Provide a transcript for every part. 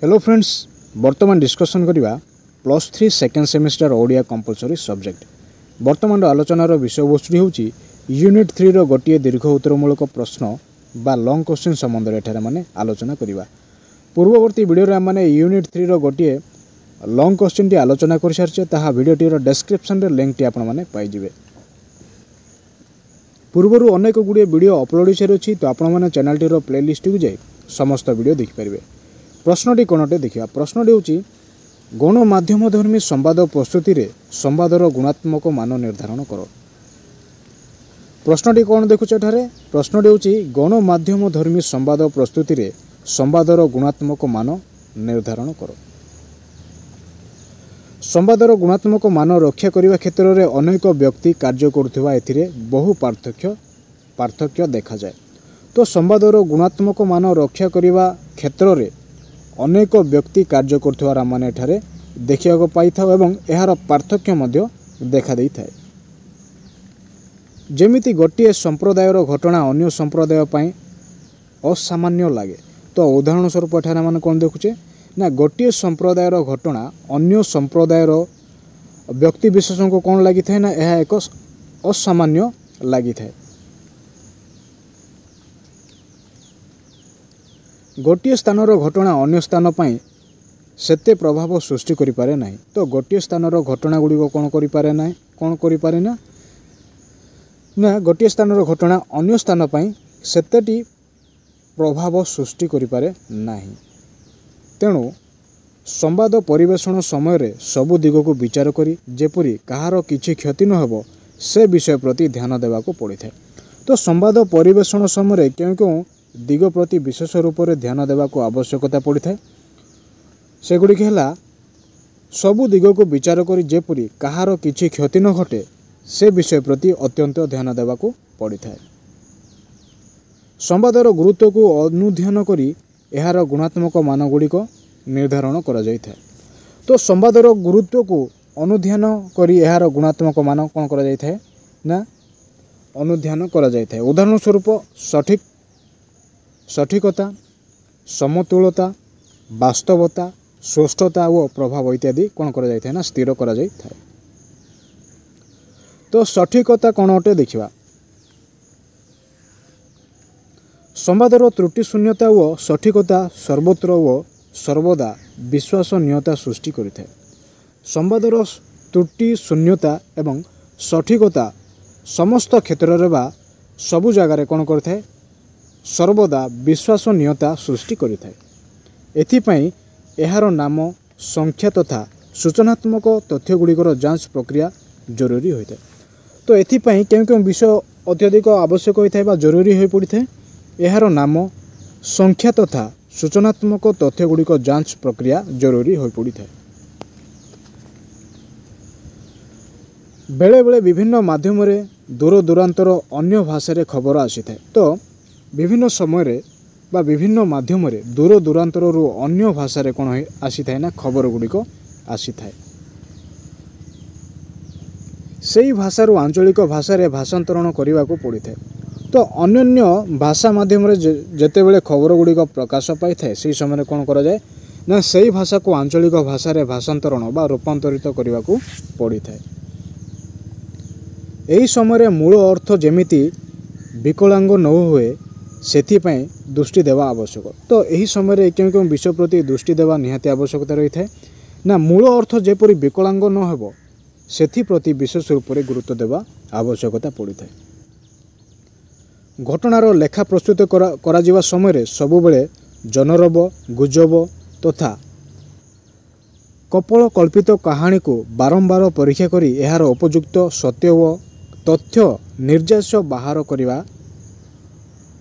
Hello friends, वर्तमान discussion करिबा +3 second semester Odia compulsory subject. वर्तमान आलोचनार विषय वस्तु होची यूनिट 3 रो गोटिए दीर्घ उत्तरमूलक प्रश्न बा लॉन्ग क्वेश्चन संबंध रे एठारे माने आलोचना करिबा। पूर्ववर्ती वीडियो रे माने यूनिट 3 रो गोटिए लॉन्ग क्वेश्चन टी आलोचना कर सारचे, ताहा वीडियो टी रो डिस्क्रिप्शन रे लिंक टी आपण माने पाई जिवे। पूर्वरु अनेक गुडिए वीडियो अपलोड होई अछि, तो आपण माने चैनल टी रो प्लेलिस्ट को जाय समस्त वीडियो देखि परिबे। प्रश्नटी कोनटे देखिया। प्रश्नटी होची गणमाध्यम धर्मी संवाद प्रस्तुति रे संवादर गुणात्मक मान निर्धारण करो। प्रश्नटी कोन देखुछ एठारे? प्रश्नटी होची गणमाध्यम धर्मी संवाद प्रस्तुति रे संवादर गुणात्मक मान निर्धारण करो। संवादर गुणात्मक मान रक्षा करिवा क्षेत्र रे अनेक व्यक्ति कार्य करुथुवा एथिरे बहु पार्थक्य देखा जाए। तो संवादर गुणात्मक मान रक्षा करिवा क्षेत्र रे अनेक व्यक्ति कार्य करुथुवा माने एठारे देखिया पाई था एवं एहार पार्थक्य मध्य देखा देई थाए। जेमिति गोटिए संप्रदायर घटना अन्य संप्रदाय पई असामान्य लागे, तो उदाहरण स्वरूप एठारे माने कोन देखुचे ना गोटिए संप्रदायर घटना अन्य संप्रदायर व्यक्ति विशेष को कोन लागि थाए ना एहा एक असामान्य लागि थाए। गोटिए स्थानर घटना अन्य स्थान पई सेते प्रभाव सृष्टि करि पारे नाही। तो गोटिए स्थानर घटना गुडी को कोन करि पारे नाही, कोन करि पारे ना ना गोटिए स्थानर घटना अन्य स्थान पई सेतेटी प्रभाव सृष्टि करि पारे नाही। तेणु संवाद परिवेषण समय रे सबु दिग को विचार करी जेपरी कहार किछि क्षति न हेबो से विषय प्रति ध्यान देवा को पड़ी थाए। तो संवाद परिवेषण समय क्यों दिग प्रति विशेष रूप से ध्यान देवा को आवश्यकता पड़ी थाए। सेगुड़िक है सबु दिग को विचार करी जेपरी कहार किछि क्षति न घटे से विषय प्रति अत्यंत ध्यान देवा को पड़ी थाए। संवादर गुरुत्व को अनुध्यान करी एहार गुणात्मक मान गुड़िक निर्धारण करा जाय थाए। तो संवादर गुरुत्व को अनुध्यान करी एहार गुणात्मक मान कौन करा जाय थाए ना अनुध्यान करा जाय थाए। उदाहरण स्वरूप सठिकता, समतुलता, वास्तवता, स्पष्टता और प्रभाव इत्यादि कौन करा जाय थाए ना स्थिर करा जाय थाए। तो सठिकता कौन अटे देखिबा। संवादर त्रुटि शून्यता व सठिकता सर्वत्र व सर्वदा विश्वसनीयता सृष्टि करिथाए। संवादर त्रुटि शून्यता एवं सठिकता समस्त क्षेत्र रे बा सबु जगार कौन करिथाए सर्वदा विश्वसनीयता सृष्टि करिथाए। एथिपई एहार नाम संख्या तथा सूचनात्मक तथ्य गुड़िकर जांच प्रक्रिया जरूरी होता है। तो एथिपई क्यों विषय अत्यधिक आवश्यक होता है बा जरूरी हो पड़ी थाए। एहार नाम संख्या तथा सूचनात्मक तथ्य गुड़िक जांच प्रक्रिया जरूरी हो पड़ी थाए। बेले बेले विभिन्न माध्यम रे दूर दूरांतर अन्य भाषा रे खबर आसी थाए। तो विभिन्न समय रे बा विभिन्न माध्यम रे दूर दूरांतर अन्य भाषा रे कोन आसी थाए ना खबर गुड़िक आसी थाए। सेही भाषा रो आंचलिक भाषा रे भाषांतरण करने को पड़ी थाए। तो अन्य भाषा माध्यम रे जेते बेले खबर गुड़िक प्रकाश पाई थाए सेही समय कोन करा जाए ना सेही भाषा को आंचलिक भाषा रे भाषांतरण बा रूपांतरित करने को पड़ी थाए। एही समय मूल अर्थ जेमिति विकलांग न हुए सेथिपई दृष्टि देवा आवश्यक। तो यही समय क्यों विषय प्रति दृष्टि देवा निहाती आवश्यकता रही है ना मूल अर्थ जेपरी विकलांग न हेबो सेथिप्रति विशेष रूप से गुरुत्व देवा आवश्यकता पड़ी थाए। घटनार लेखा प्रस्तुत करा जिवा समय सबुबले जनरब गुजब तथा कपल कल्पित कहानी को बारंबार परीक्षा करी एहार उपयुक्त सत्य व तथ्य निर्यास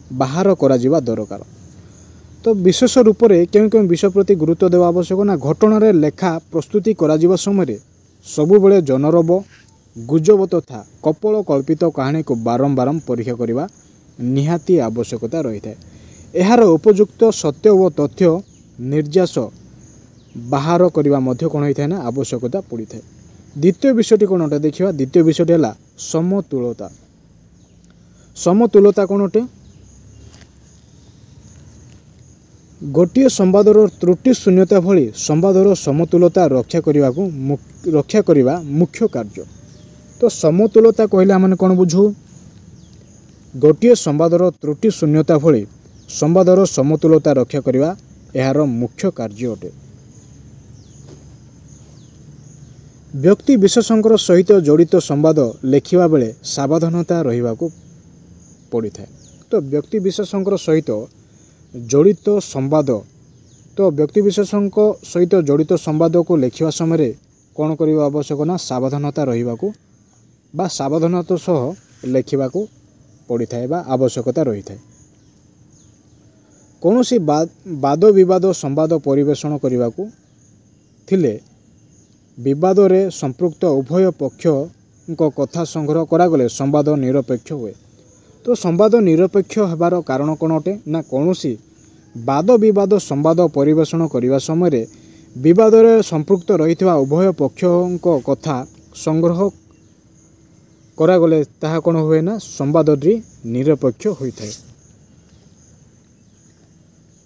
बाहर करा जिवा दरकार। तो विशेष रूप से क्यों विषय प्रति गुरुत्व देवा आवश्यक ना घटनार लेखा प्रस्तुति करा जिवा समय सबुबले जनरब गुजब तथा कपल कल्पित कहानी को बारंबार परीक्षा करने निहाती आवश्यकता रही है। एहार उपयुक्त सत्य व तथ्य निर्यास बाहर करने मध्य कौन होता है ना आवश्यकता पड़ी थाए। द्वितीय विषयटी कौन अटे देखिए। द्वितीय विषयटी है समतुलता। समतुलता कौन अटे गोटे संवादर त्रुटि शून्यता भली संवादर समतुलता रक्षा करने मुख्य कार्य। तो समतुलता कहले आम कौन बुझू गोटे संवादर त्रुटि शून्यता भली संवादर समतुलता रक्षा करने यार मुख्य कार्य अटे। व्यक्ति विशेषकर सहित जड़ित संवाद लेखिबा बेले सावधानता रहिबाकू पड़ी थाए। तो व्यक्ति विशेषकर सहित जड़ित संवाद तो व्यक्ति विशेषक सहित जड़ित संवाद को लेखिबा समय कौन करने आवश्यक ना सावधानता रहिबाकू बा सावधानता सह लेखिबाकू पड़ी थाए बा आवश्यकता रही थाए। कौनसी वाद विवाद संवाद परिवेषण करने थिले विवाद रे संपृक्त उभय पक्ष कथा संग्रह करागले संवाद निरपेक्ष हुए। तो संवाद निरपेक्ष होबार कारण कौन अटे ना कौनसी वाद विवाद संवाद परिवेषण करने समय विवाद रे संपृक्त रही उभय पक्ष कथा संग्रह करागले ताहा कौन हुए ना संवादटी निरपेक्ष होता है।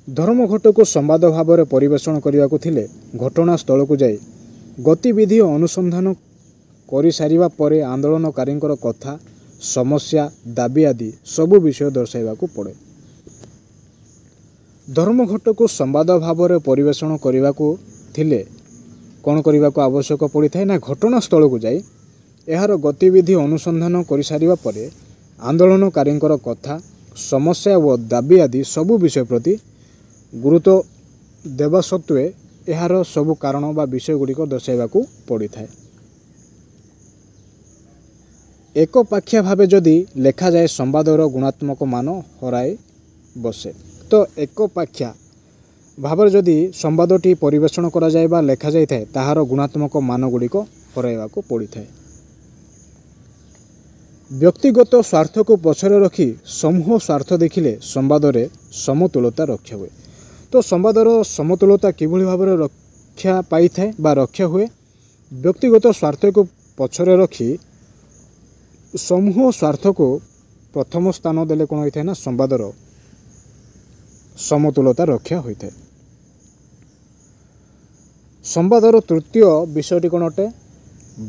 धर्मघट को संवाद भाव में परिवेषण करने को थिले घटनास्थल को जाए गतिविधि अनुसंधान कर सारिबा परे आंदोलनकारी कथा समस्या दाबी आदि सबु विषय दर्शाइबा को पड़े। धर्मघट को संवाद भाव में परिवेषण करने को थिले कौन करने को आवश्यक पड़ी थाए ना घटनास्थल को जाए यार गतिविधि अनुसंधान कर सारिबा परे आंदोलनकारी कथा समस्या व दाबी आदि सबु विषय प्रति गुरुत्व देवा सत्वे यार सबु कारण बा विषय गुड़िक दर्शाइबा को पड़ी थाए। एक पाखिया भावे जदि लेखा जाए संवादर गुणात्मक मान हराए बसे। तो एक पाखिया भाव जदि संवादटी परिवेषण करा जाए बा लेखा जाए थाए ताहार गुणात्मक मान गुड़िक हराइबा को पड़ी थाए। व्यक्तिगत स्वार्थ को पछरे रखी समूह स्वार्थ देखिले संवाद रे समतुलता रक्षा हुए। तो संवादर समतुलता किभली भाव में रक्षा पाई थाए बा रक्षा हुए व्यक्तिगत स्वार्थ को पछरे रखी समूह स्वार्थ को प्रथम स्थान देले कौन होता है ना संवादर समतुलता रक्षा होता है। संवादर तृतीय विषयटी कौन अटे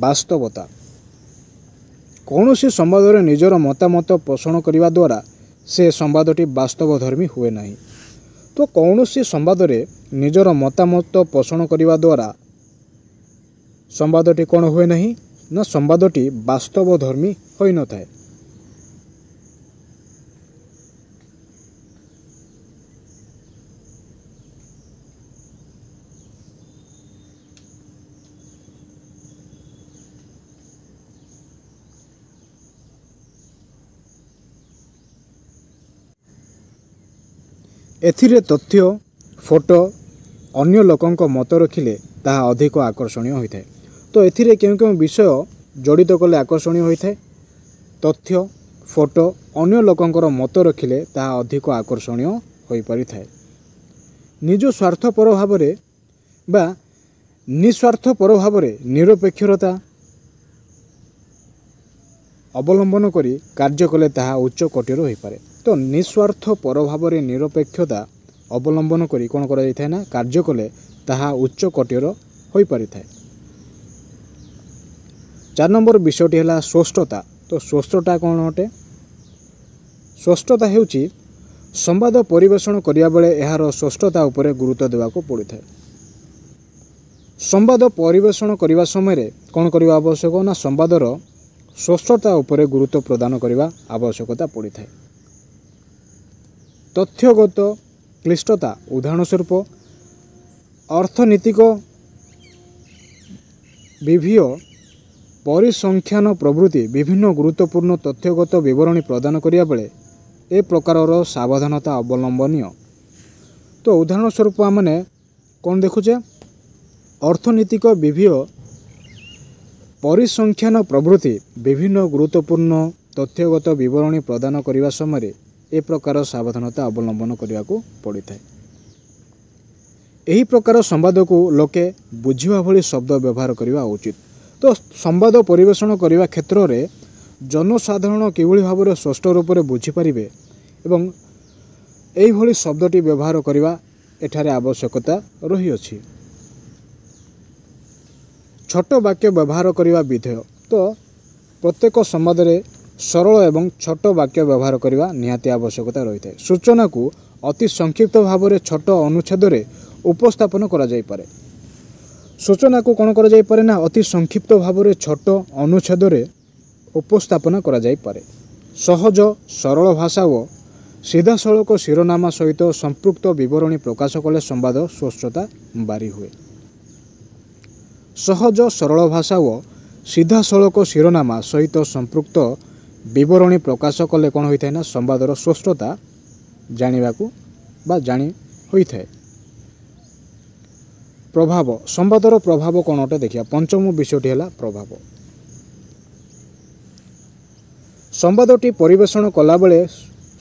वास्तवता। कौन सी संवाद निजर मतामत पोषण करने द्वारा से संवादटी वास्तवधर्मी हुए नहीं। तो कौन सी संवाद निजर मतामत पोषण करने द्वारा संवादटी कौन हुए नहीं ना संवादटी वास्तवधर्मी होई न थाए। एथिरे तथ्य फोटो अन्य लोकंक मत रखिले ताहा अधिक आकर्षणीय होता है। तो एथिरे केउं केउं विषय जड़ित कले आकर्षणीय होता है। तथ्य फोटो अन्य लोकंकर मत रखिले ताहा अधिक आकर्षणीय होई पारि थाए। निज स्वार्थपर भाव बा निस्वार्थपर भाव निरपेक्षता अवलंबन करी कार्य कले ताहा उच्च कोटिर होई पारे। तो निस्वार्थ परभाव निरपेक्षता अवलंबन करी कौन करा जाय थाए ना कार्य कले ताहा उच्च कोटिर होई पारि थाए। 4 नंबर विषयटी है स्पष्टता। तो स्पष्टता कौन अटे स्पष्टता हेउची संवाद परिवेषण करिया बेले एहार स्पष्टता उपरे गुरुत्व देवाको पड़ी थाए। संवाद परिवेषण करने समय कौन करने आवश्यक ना संवादर स्पष्टता उपरे गुरुत्व प्रदान करने आवश्यकता पड़ी थाए। तथ्यगत क्लिष्टता उदाहरण स्वरूप अर्थनीतिक विभिय परिसंख्यान प्रभृति विभिन्न गुरुत्वपूर्ण तथ्यगत विवरणी प्रदान करिया बेले ए प्रकारर सावधानता अवलंबनीय। तो उदाहरण स्वरूप आमने कौन देखुचे अर्थनीतिक विभिय परिसंख्यान प्रभृति विभिन्न गुरुत्वपूर्ण तथ्यगत विवरणी प्रदान करने समय ए प्रकार सावधानता अवलंबन करने को पड़ी थाए। एही प्रकार संवाद को लोके बुझिबा भली शब्द व्यवहार करने उचित। तो संवाद परिवेषण करने क्षेत्र में जनसाधारण किभली भाव में स्पष्ट रूप से बुझीपारे एवं यही शब्दटी व्यवहार करने एठारे आवश्यकता रही। छोट वाक्य व्यवहार करने विधेय तो प्रत्येक संवाद में सरल एवं छोट वाक्य व्यवहार करने निहाती आवश्यकता रही है। सूचना को अति संक्षिप्त भाव में छोट अनुच्छेद उपस्थापन करा जाई पारे। सूचना को कौन करा जाई पारे ना अति संक्षिप्त भाव में छोट अनुच्छेद उपस्थापन करा जाई पारे। सहज सरल भाषा और सीधा सड़क शिरोनामा सहित संपृक्त विवरणी प्रकाश कले संवाद स्पष्टता बारी हुए। सहज सरल भाषा और सीधा सड़क शिरोनामा सहित संपृक्त विवरणी प्रकाश कले कौन होता है ना संवादर स्पष्टता जानिबाकू बा जानी होता है। प्रभाव संवादर प्रभाव कौन अटे देखिया। पंचम विषयटी है प्रभाव। संवादटी परिवेषण कला बेले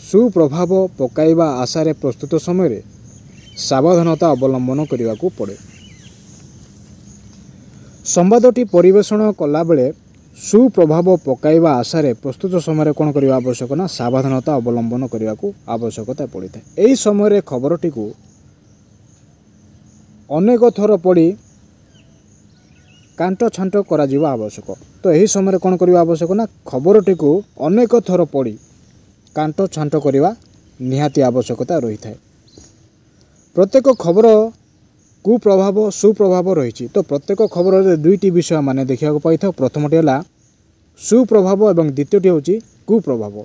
सुप्रभाव पकाइबा आशारे प्रस्तुत समय सावधानता अवलंबन करने को पड़े। संवादटी परिवेषण कला बेले सुप्रभाव पकाइबा आशारे प्रस्तुत समय कौन करने आवश्यक ना सावधानता अवलंबन करने को आवश्यकता पड़ी था। यही समय खबरटी को अनेक थर पढ़ी कांट छांट करा आवश्यक। तो यही समय कौन करने आवश्यक ना खबरटी को अनेक थर पढ़ी कांट छांट करने निहाती आवश्यकता रही है। प्रत्येक खबर कुप्रभाव सुप्रभाव रही। तो प्रत्येक खबर दुईटी विषय माने देखा पाई था। प्रथमटी है सुप्रभाव और द्वितीयटी हूँ कुप्रभाव।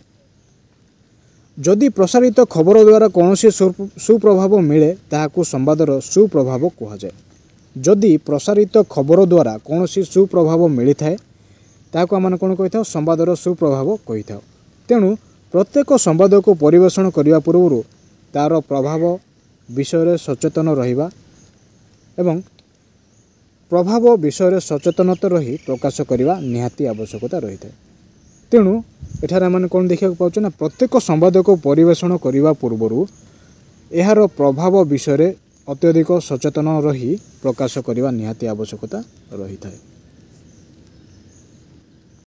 जदि प्रसारित खबर द्वारा कौन सुप्रभाव मिले ताहाकू संवादर सुप्रभाव कहुए। जदि प्रसारित खबर द्वारा कौन सुप्रभाव मिली थाए ताहाकू आम कौन कही था संवादर सुप्रभाव कही था। तेणु प्रत्येक संवाद को परिवेषण करने पूर्व तार प्रभाव विषय सचेतन रहिबा एवं प्रभाव विषय सचेतनता रही प्रकाश करने निहाती आवश्यकता रही है। तेणु एठार आम कौन देखा पाँच ना प्रत्येक संवाद को परिवेषण करने पूर्व यार प्रभाव विषय अत्यधिक सचेतन रही प्रकाश करने निहाती आवश्यकता रही है।